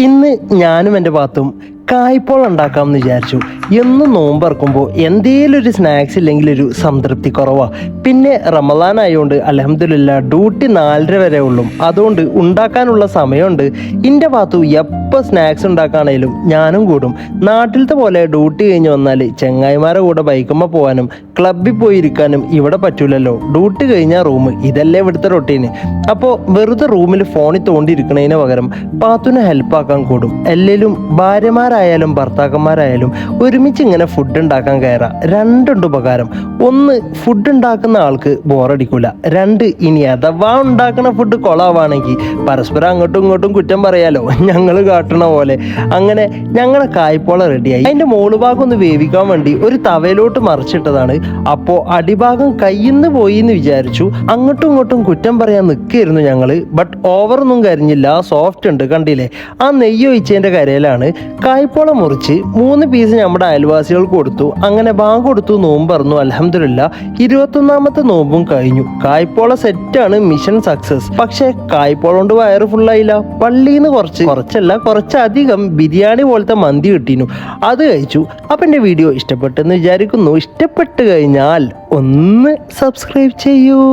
ഇന്ന് ഞാനും എൻ്റെ ഭാഗത്തും കായ്പോൾ ഉണ്ടാക്കാമെന്ന് വിചാരിച്ചു. എന്നും നോമ്പറക്കുമ്പോൾ എന്തേലും ഒരു സ്നാക്സ് ഇല്ലെങ്കിൽ ഒരു സംതൃപ്തി കുറവാണ്. പിന്നെ റമദാൻ ആയതുകൊണ്ട് അൽഹംദുലില്ലാ ഡ്യൂട്ടി 4:30 വരെ ഉള്ളൂ. അതുകൊണ്ട് ഉണ്ടാക്കാനുള്ള സമയമുണ്ട്. എൻ്റെ ഭാഗത്തു എപ്പോൾ സ്നാക്സ് ഉണ്ടാക്കുകയാണെങ്കിലും ഞാനും കൂടും. നാട്ടിലത്തെ പോലെ ഡ്യൂട്ടി കഴിഞ്ഞ് വന്നാൽ ചെങ്ങായിമാരെ കൂടെ ബൈക്കുമ്പോൾ പോകാനും ക്ലബ്ബിൽ പോയി ഇരിക്കാനും ഇവിടെ പറ്റൂലല്ലോ. ഡ്യൂട്ടി കഴിഞ്ഞാൽ റൂം, ഇതല്ലേ ഇവിടുത്തെ റൊട്ടീന്. അപ്പോൾ വെറുതെ റൂമിൽ ഫോണിൽ തോണ്ടിയിരിക്കണതിന് പകരം പാത്തുനെ ഹെൽപ്പാക്കാൻ കൂടും. എല്ലേലും ഭാര്യമാരായാലും ഭർത്താക്കന്മാരായാലും ഒരുമിച്ച് ഇങ്ങനെ ഫുഡ് ഉണ്ടാക്കാൻ കയറാം. രണ്ടുണ്ട് ഉപകാരം. ഒന്ന്, ഫുഡ് ഉണ്ടാക്കുന്ന ആൾക്ക് ബോറടിക്കൂല. രണ്ട്, ഇനി അഥവാ ഉണ്ടാക്കുന്ന ഫുഡ് കൊളാവാണെങ്കിൽ പരസ്പരം അങ്ങോട്ടും ഇങ്ങോട്ടും കുറ്റം പറയാലോ, ഞങ്ങൾ കാട്ടണ പോലെ. അങ്ങനെ ഞങ്ങളെ കായ്പോള റെഡിയായി. അതിൻ്റെ മോളുഭാഗം ഒന്ന് വേവിക്കാൻ വേണ്ടി ഒരു തവയിലോട്ട് മറിച്ചിട്ടതാണ്. അപ്പോൾ അടിഭാഗം കയ്യിന്ന് പോയി എന്ന് വിചാരിച്ചു. അങ്ങോട്ടും ഇങ്ങോട്ടും കുറ്റം പറയാൻ നിൽക്കായിരുന്നു ഞങ്ങൾ. ബട്ട് ഓവറൊന്നും കരിഞ്ഞില്ല, സോഫ്റ്റ് ഉണ്ട്. കണ്ടില്ലേ, ആ നെയ്യ് ഒഴിച്ചതിൻ്റെ കരയിലാണ്. കായ്പോള മുറിച്ച് 3 പീസ് നമ്മുടെ അയൽവാസികൾക്ക് കൊടുത്തു. അങ്ങനെ ബാങ്ക് കൊടുത്തു, നോമ്പറന്നു. അൽഹംദുലില്ലാ 21ാമത്തെ നോമ്പും കഴിഞ്ഞു. കായ്പോള സെറ്റാണ്, മിഷൻ സക്സസ്. പക്ഷേ കായ്പോള കൊണ്ട് വയറ് ഫുള്ളായില്ല. പള്ളിന്ന് കുറച്ചധികം ബിരിയാണി പോലത്തെ മന്തി കിട്ടിയിരുന്നു, അത് കഴിച്ചു. അപ്പം എൻ്റെ വീഡിയോ ഇഷ്ടപ്പെട്ടെന്ന് വിചാരിക്കുന്നു. ഇഷ്ടപ്പെട്ട് കഴിഞ്ഞാൽ ഒന്ന് സബ്സ്ക്രൈബ് ചെയ്യൂ.